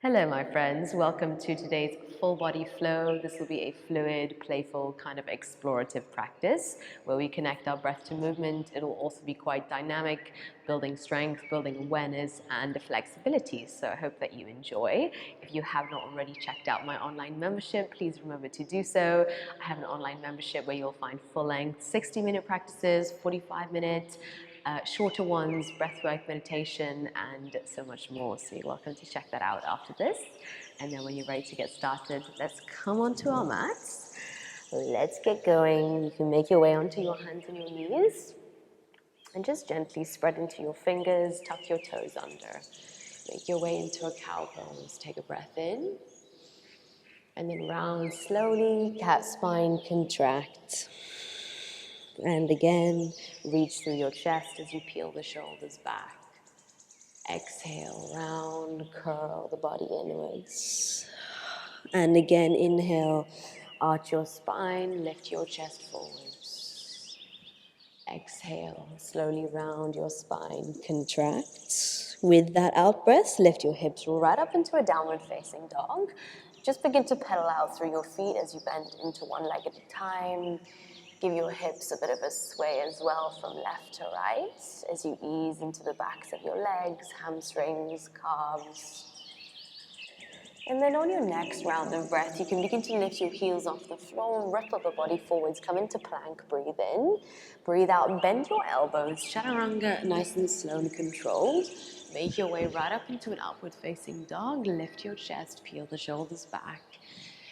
Hello, my friends. Welcome to today's full body flow. This will be a fluid, playful, kind of explorative practice where we connect our breath to movement. It'll also be quite dynamic, building strength, building awareness, and flexibility. So I hope that you enjoy. If you have not already checked out my online membership, please remember to do so. I have an online membership where you'll find full-length 60-minute practices, 45-minute, shorter ones, breathwork, meditation, and so much more. So you're welcome to check that out after this. And then when you're ready to get started, let's come onto our mats. Let's get going. You can make your way onto your hands and your knees. And just gently spread into your fingers, tuck your toes under. Make your way into a cow pose. Take a breath in. And then round slowly, cat spine, contract. And again, reach through your chest as you peel the shoulders back. Exhale, round, curl the body inwards. And again, inhale, arch your spine, lift your chest forwards. Exhale, slowly round your spine, contract. With that out breath, lift your hips right up into a downward facing dog. Just begin to pedal out through your feet as you bend into one leg at a time. Give your hips a bit of a sway as well from left to right as you ease into the backs of your legs, hamstrings, calves. And then on your next round of breath, you can begin to lift your heels off the floor, ripple the body forwards, come into plank, breathe in. Breathe out, bend your elbows, chaturanga, nice and slow and controlled. Make your way right up into an upward facing dog, lift your chest, peel the shoulders back.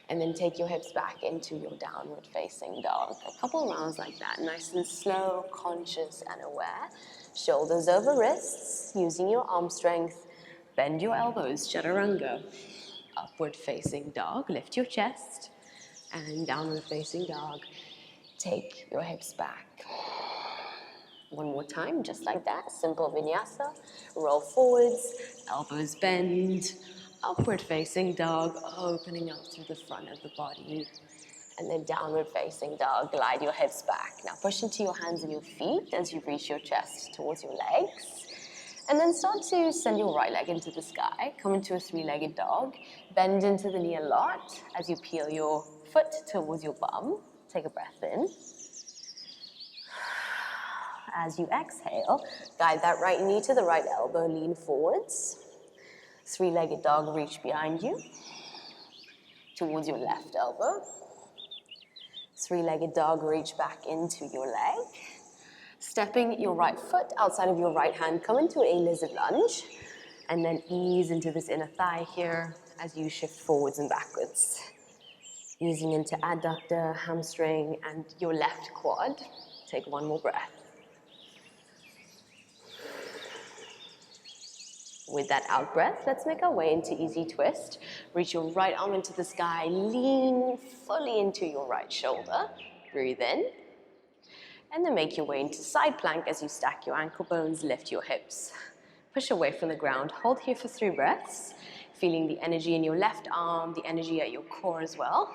And then take your hips back into your downward facing dog. A couple rounds like that, nice and slow, conscious and aware. Shoulders over wrists, using your arm strength. Bend your elbows, chaturanga. Upward facing dog, lift your chest. And downward facing dog, take your hips back. One more time, just like that, simple vinyasa. Roll forwards, elbows bend. Upward facing dog, opening up through the front of the body. And then downward facing dog, glide your hips back. Now push into your hands and your feet as you reach your chest towards your legs. And then start to send your right leg into the sky. Come into a three-legged dog. Bend into the knee a lot as you peel your foot towards your bum. Take a breath in. As you exhale, guide that right knee to the right elbow, lean forwards. Three-legged dog, reach behind you, towards your left elbow. Three-legged dog, reach back into your leg. Stepping your right foot outside of your right hand, come into a lizard lunge, and then ease into this inner thigh here as you shift forwards and backwards. Easing into adductor, hamstring, and your left quad. Take one more breath. With that out breath, let's make our way into easy twist. Reach your right arm into the sky, lean fully into your right shoulder. Breathe in. And then make your way into side plank as you stack your ankle bones, lift your hips. Push away from the ground, hold here for 3 breaths. Feeling the energy in your left arm, the energy at your core as well.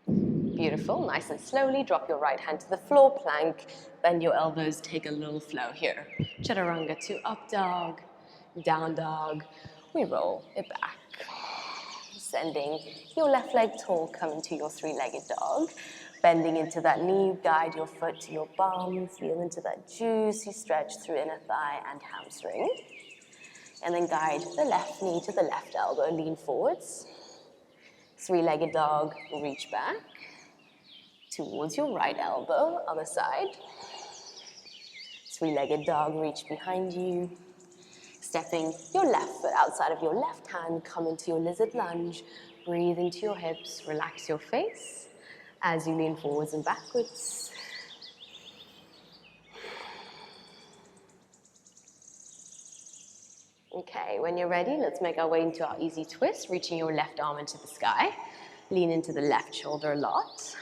Beautiful, nice and slowly, drop your right hand to the floor, plank, bend your elbows, take a little flow here. Chaturanga to up dog, down dog, we roll it back. Sending your left leg tall, come into your three-legged dog. Bending into that knee, guide your foot to your bum, feel into that juicy stretch through inner thigh and hamstring. And then guide the left knee to the left elbow, lean forwards. Three-legged dog, reach back. Towards your right elbow, other side. Three-legged dog, reach behind you. Stepping your left foot outside of your left hand, come into your lizard lunge. Breathe into your hips, relax your face as you lean forwards and backwards. Okay, when you're ready, let's make our way into our easy twist, reaching your left arm into the sky. Lean into the left shoulder a lot.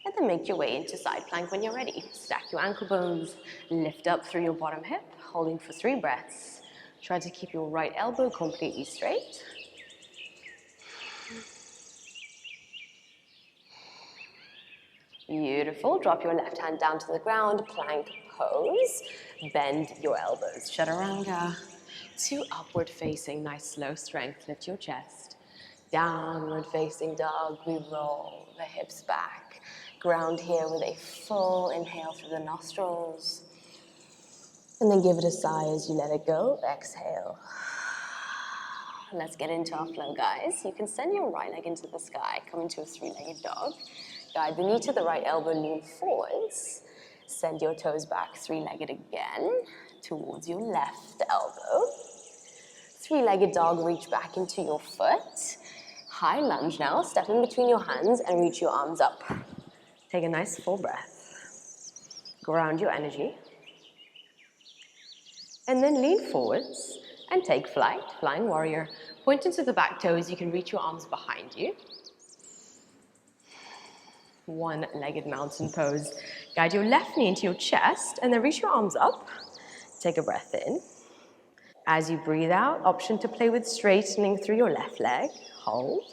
And then make your way into side plank when you're ready. Stack your ankle bones, lift up through your bottom hip, holding for 3 breaths. Try to keep your right elbow completely straight. Beautiful. Drop your left hand down to the ground, plank pose. Bend your elbows, chaturanga. to upward facing, nice slow strength, lift your chest. Downward facing dog, we roll the hips back. Ground here with a full inhale through the nostrils. And then give it a sigh as you let it go. Exhale. Let's get into our flow, guys. You can send your right leg into the sky, come into a three-legged dog. Guide the knee to the right elbow, lean forwards. Send your toes back, three-legged again, towards your left elbow. Three-legged dog, reach back into your foot. High lunge now, step in between your hands and reach your arms up. Take a nice full breath. Ground your energy. And then lean forwards and take flight, flying warrior. Point into the back toes, you can reach your arms behind you. One-legged mountain pose. Guide your left knee into your chest and then reach your arms up. Take a breath in. As you breathe out, option to play with straightening through your left leg. Hold.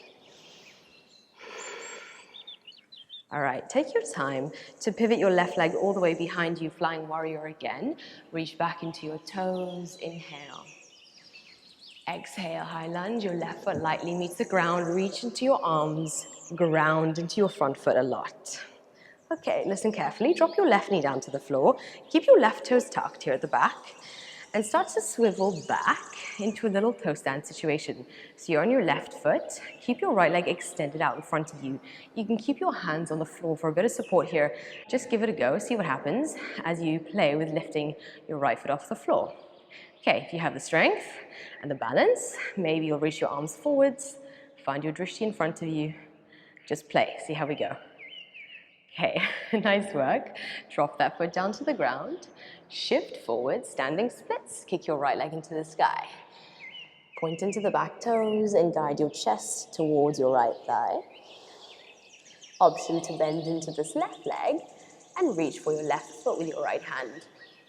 All right, take your time to pivot your left leg all the way behind you, flying warrior again. Reach back into your toes, inhale. Exhale, high lunge, your left foot lightly meets the ground, reach into your arms, ground into your front foot a lot. Okay, listen carefully, drop your left knee down to the floor, keep your left toes tucked here at the back, and start to swivel back into a little toe stand situation. So you're on your left foot, keep your right leg extended out in front of you. You can keep your hands on the floor for a bit of support here. Just give it a go, see what happens as you play with lifting your right foot off the floor. Okay, if you have the strength and the balance, maybe you'll reach your arms forwards, find your drishti in front of you. Just play, see how we go. Okay, nice work. Drop that foot down to the ground. Shift forward, standing splits. Kick your right leg into the sky. Point into the back toes and guide your chest towards your right thigh. Option to bend into this left leg and reach for your left foot with your right hand.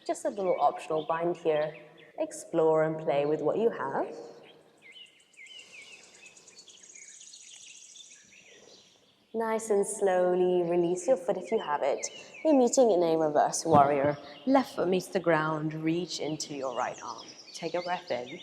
Just a little optional bind here. Explore and play with what you have. Nice and slowly release your foot if you have it. You're meeting in a reverse warrior. Left foot meets the ground, reach into your right arm. Take a breath in.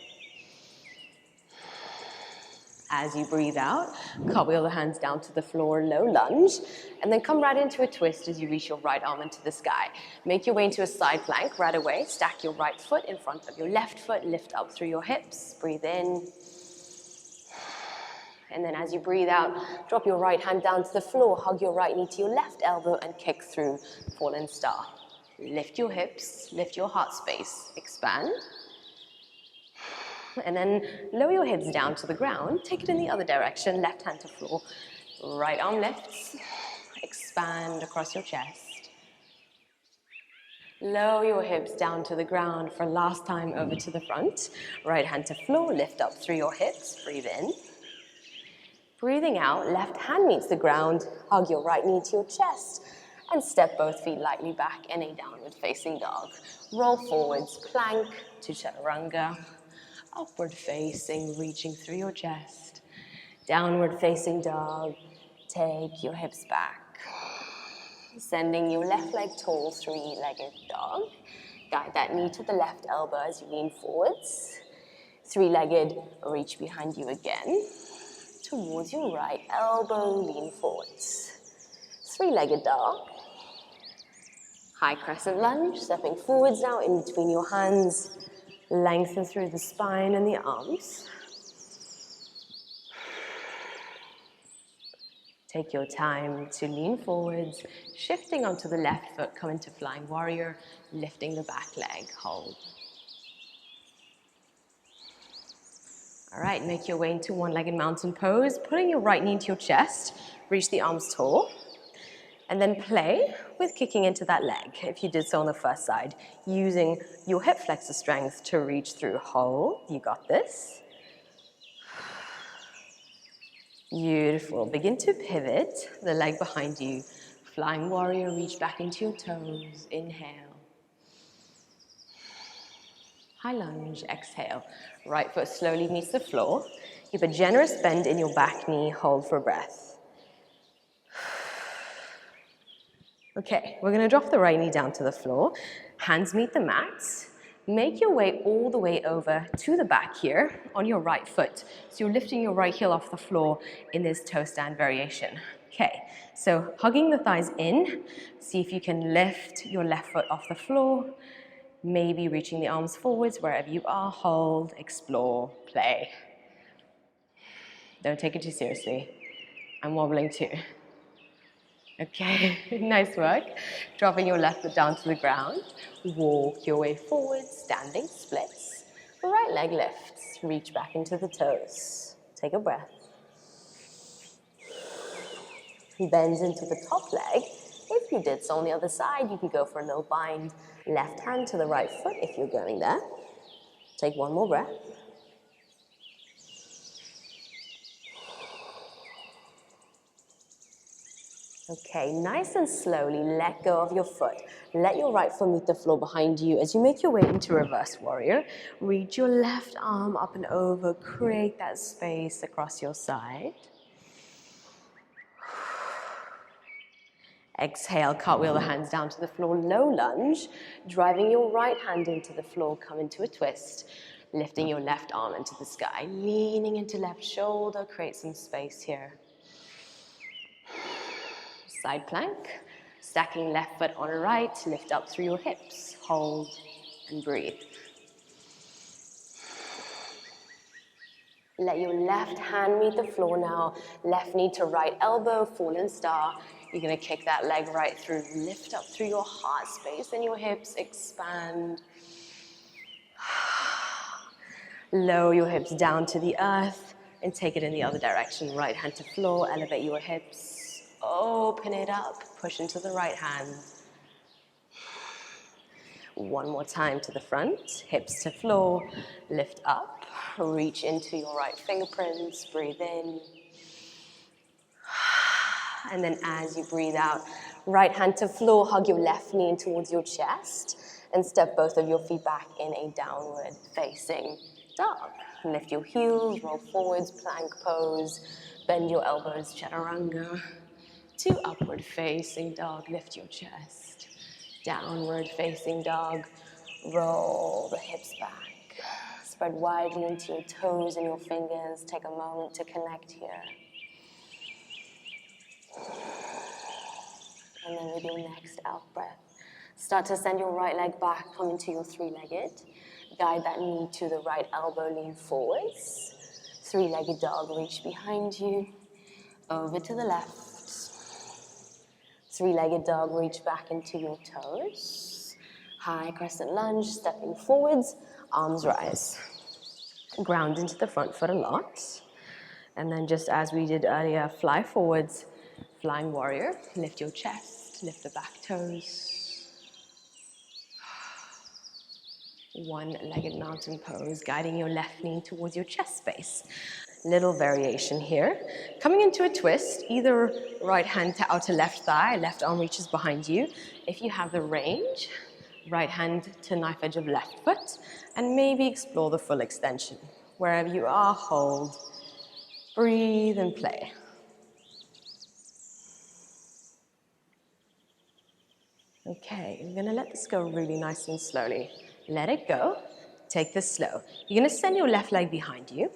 As you breathe out, cartwheel the hands down to the floor, low lunge, and then come right into a twist as you reach your right arm into the sky. Make your way into a side plank right away. Stack your right foot in front of your left foot, lift up through your hips, breathe in. And then as you breathe out, drop your right hand down to the floor, hug your right knee to your left elbow and kick through fallen star. Lift your hips, lift your heart space, expand. And then lower your hips down to the ground, take it in the other direction, left hand to floor, right arm lifts, expand across your chest. Lower your hips down to the ground for last time over to the front, right hand to floor, lift up through your hips, breathe in. Breathing out, left hand meets the ground, hug your right knee to your chest, and step both feet lightly back in a downward facing dog. Roll forwards, plank to chaturanga. Upward facing, reaching through your chest. Downward facing dog, take your hips back. Sending your left leg tall, three-legged dog. Guide that knee to the left elbow as you lean forwards. Three-legged, reach behind you again. Towards your right elbow, lean forwards. Three-legged dog. High crescent lunge, stepping forwards now in between your hands. Lengthen through the spine and the arms. Take your time to lean forwards, shifting onto the left foot, come into flying warrior, lifting the back leg, hold. All right, make your way into one-legged mountain pose, pulling your right knee into your chest, reach the arms tall, and then play with kicking into that leg, if you did so on the first side, using your hip flexor strength to reach through. Hold, you got this. Beautiful. Begin to pivot the leg behind you. Flying warrior, reach back into your toes. Inhale. High lunge, exhale. Right foot slowly meets the floor. Keep a generous bend in your back knee. Hold for breath. Okay, we're going to drop the right knee down to the floor. Hands meet the mat. Make your way all the way over to the back here on your right foot. So you're lifting your right heel off the floor in this toe stand variation. Okay, so hugging the thighs in, see if you can lift your left foot off the floor, maybe reaching the arms forwards wherever you are, hold, explore, play. Don't take it too seriously. I'm wobbling too. Okay, nice work. Dropping your left foot down to the ground. Walk your way forward, standing splits. Right leg lifts, reach back into the toes. Take a breath. Bends into the top leg. If you did so on the other side, you could go for a little bind. Left hand to the right foot if you're going there. Take one more breath. Okay, nice and slowly let go of your foot. Let your right foot meet the floor behind you. As you make your way into reverse warrior, reach your left arm up and over, create that space across your side. Exhale, cartwheel the hands down to the floor, low lunge, driving your right hand into the floor, come into a twist, lifting your left arm into the sky, leaning into left shoulder, create some space here. Side plank, stacking left foot on right, lift up through your hips, hold and breathe. Let your left hand meet the floor now, left knee to right elbow, fallen star. You're gonna kick that leg right through, lift up through your heart space and your hips, expand. Lower your hips down to the earth and take it in the other direction. Right hand to floor, elevate your hips, open it up, push into the right hand. One more time to the front, hips to floor, lift up, reach into your right fingerprints, breathe in. And then as you breathe out, right hand to floor, hug your left knee in towards your chest and step both of your feet back in a downward facing dog. Lift your heels, roll forwards, plank pose, bend your elbows, chaturanga. To upward facing dog, lift your chest. Downward facing dog, roll the hips back. Spread widely into your toes and your fingers. Take a moment to connect here. And then with your next out breath, start to send your right leg back, come into your three-legged. Guide that knee to the right elbow, lean forwards. Three-legged dog, reach behind you. Over to the left. Three-legged dog, reach back into your toes. High crescent lunge, stepping forwards, arms rise. Ground into the front foot a lot. And then just as we did earlier, fly forwards, flying warrior. Lift your chest, lift the back toes. One-legged mountain pose, guiding your left knee towards your chest space. Little variation here. Coming into a twist, either right hand to outer left thigh, left arm reaches behind you. If you have the range, right hand to knife edge of left foot, and maybe explore the full extension. Wherever you are, hold, breathe and play. Okay, we're gonna let this go really nice and slowly. Let it go, take this slow. You're gonna send your left leg behind you.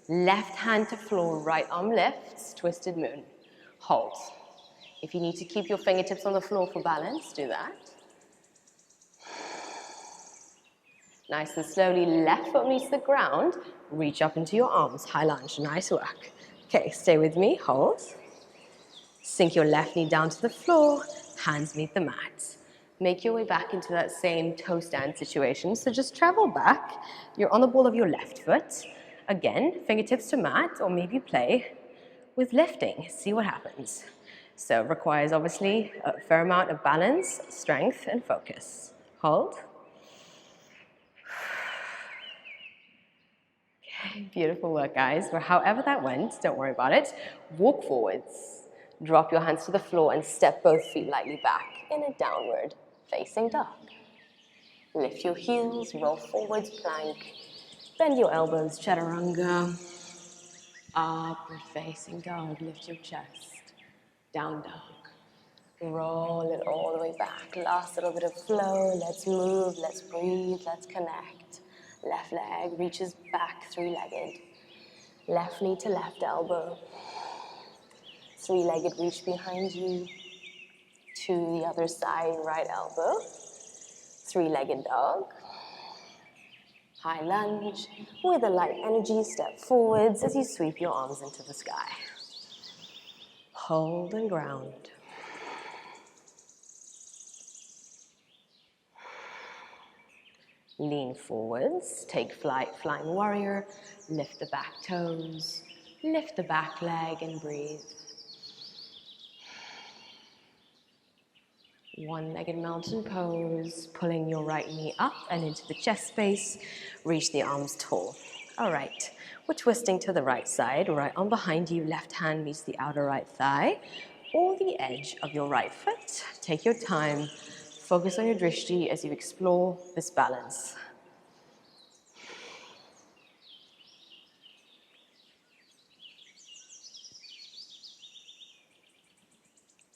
Left hand to floor, right arm lifts, twisted moon. Hold. If you need to keep your fingertips on the floor for balance, do that. Nice and slowly, left foot meets the ground. Reach up into your arms, high lunge, nice work. Okay, stay with me, hold. Sink your left knee down to the floor, hands meet the mat. Make your way back into that same toe stand situation. So just travel back. You're on the ball of your left foot. Again, fingertips to mat, or maybe play with lifting. See what happens. So it requires obviously a fair amount of balance, strength, and focus. Hold. Okay, beautiful work, guys. Well, however that went, don't worry about it. Walk forwards. Drop your hands to the floor and step both feet lightly back in a downward facing dog. Lift your heels, roll forwards, plank. Bend your elbows, chaturanga. Upward facing dog, lift your chest. Down dog. Roll it all the way back. Last little bit of flow. Let's move, let's breathe, let's connect. Left leg reaches back, three-legged. Left knee to left elbow. Three-legged reach behind you. To the other side, right elbow. Three-legged dog. High lunge. With a light energy, step forwards as you sweep your arms into the sky. Hold and ground. Lean forwards, take flight, flying warrior. Lift the back toes, lift the back leg and breathe. One-legged mountain pose, pulling your right knee up and into the chest space. Reach the arms tall. All right, we're twisting to the right side. Right arm behind you, left hand meets the outer right thigh or the edge of your right foot. Take your time. Focus on your drishti as you explore this balance.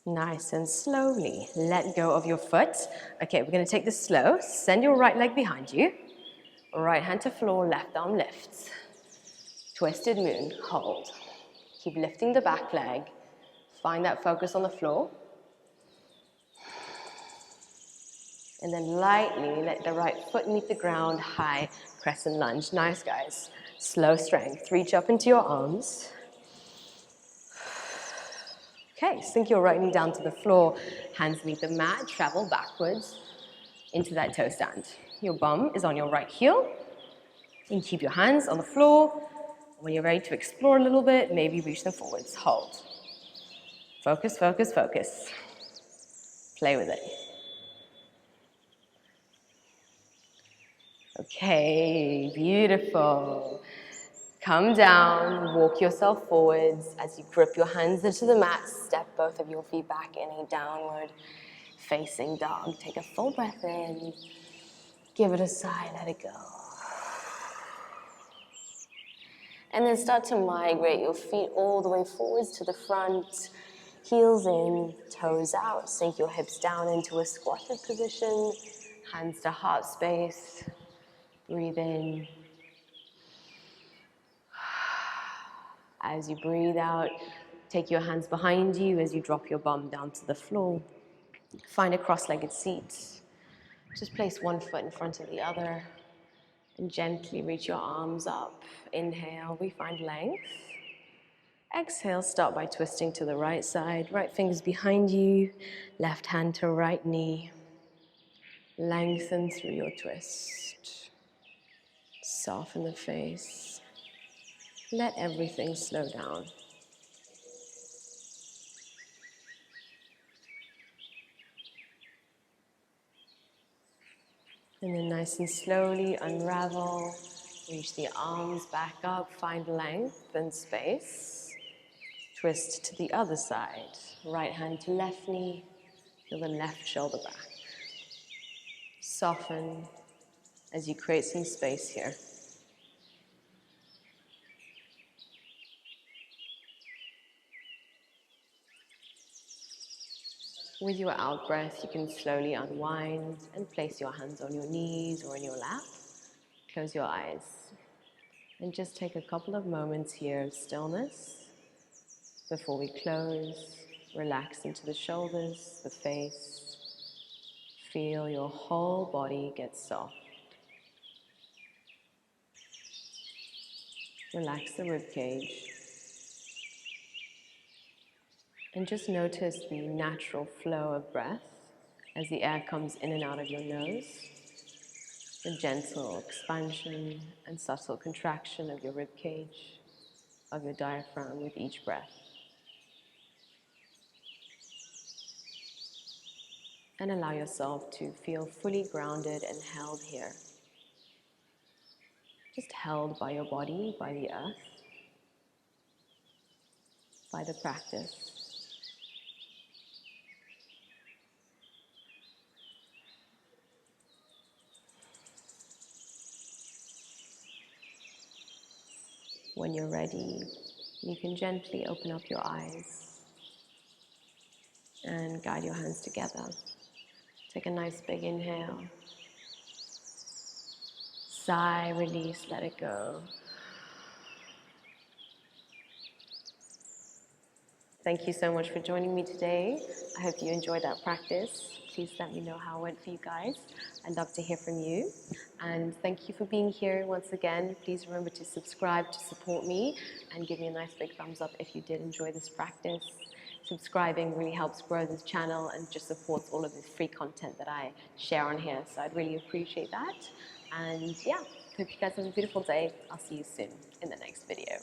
Nice and slowly let go of your foot. Okay, we're going to take this slow. Send your right leg behind you. Right hand to floor, left arm lifts. Twisted moon, hold. Keep lifting the back leg. Find that focus on the floor. And then lightly let the right foot meet the ground, high crescent lunge. Nice, guys. Slow strength. Reach up into your arms. Okay, sink your right knee down to the floor. Hands meet the mat, travel backwards into that toe stand. Your bum is on your right heel. And keep your hands on the floor. When you're ready to explore a little bit, maybe reach them forwards. Hold. Focus, focus, focus. Play with it. Okay, beautiful. Come down, walk yourself forwards. As you grip your hands into the mat, step both of your feet back in a downward facing dog. Take a full breath in. Give it a sigh, let it go. And then start to migrate your feet all the way forwards to the front. Heels in, toes out. Sink your hips down into a squatted position. Hands to heart space. Breathe in. As you breathe out, take your hands behind you as you drop your bum down to the floor. Find a cross-legged seat. Just place one foot in front of the other and gently reach your arms up. Inhale, we find length. Exhale, start by twisting to the right side. Right fingers behind you, left hand to right knee. Lengthen through your twist. Soften the face. Let everything slow down. And then nice and slowly unravel. Reach the arms back up. Find length and space. Twist to the other side. Right hand to left knee. Feel the left shoulder back. Soften as you create some space here. With your out breath, you can slowly unwind and place your hands on your knees or in your lap. Close your eyes and just take a couple of moments here of stillness before we close. Relax into the shoulders, the face. Feel your whole body get soft. Relax the ribcage. And just notice the natural flow of breath as the air comes in and out of your nose. The gentle expansion and subtle contraction of your ribcage, of your diaphragm with each breath. And allow yourself to feel fully grounded and held here. Just held by your body, by the earth, by the practice. When you're ready, you can gently open up your eyes. And guide your hands together. Take a nice big inhale. Sigh, release, let it go. Thank you so much for joining me today. I hope you enjoyed that practice. Please let me know how it went for you guys. I'd love to hear from you. And thank you for being here once again. Please remember to subscribe to support me and give me a nice big thumbs up if you did enjoy this practice. Subscribing really helps grow this channel and just supports all of this free content that I share on here. So I'd really appreciate that. And yeah, hope you guys have a beautiful day. I'll see you soon in the next video.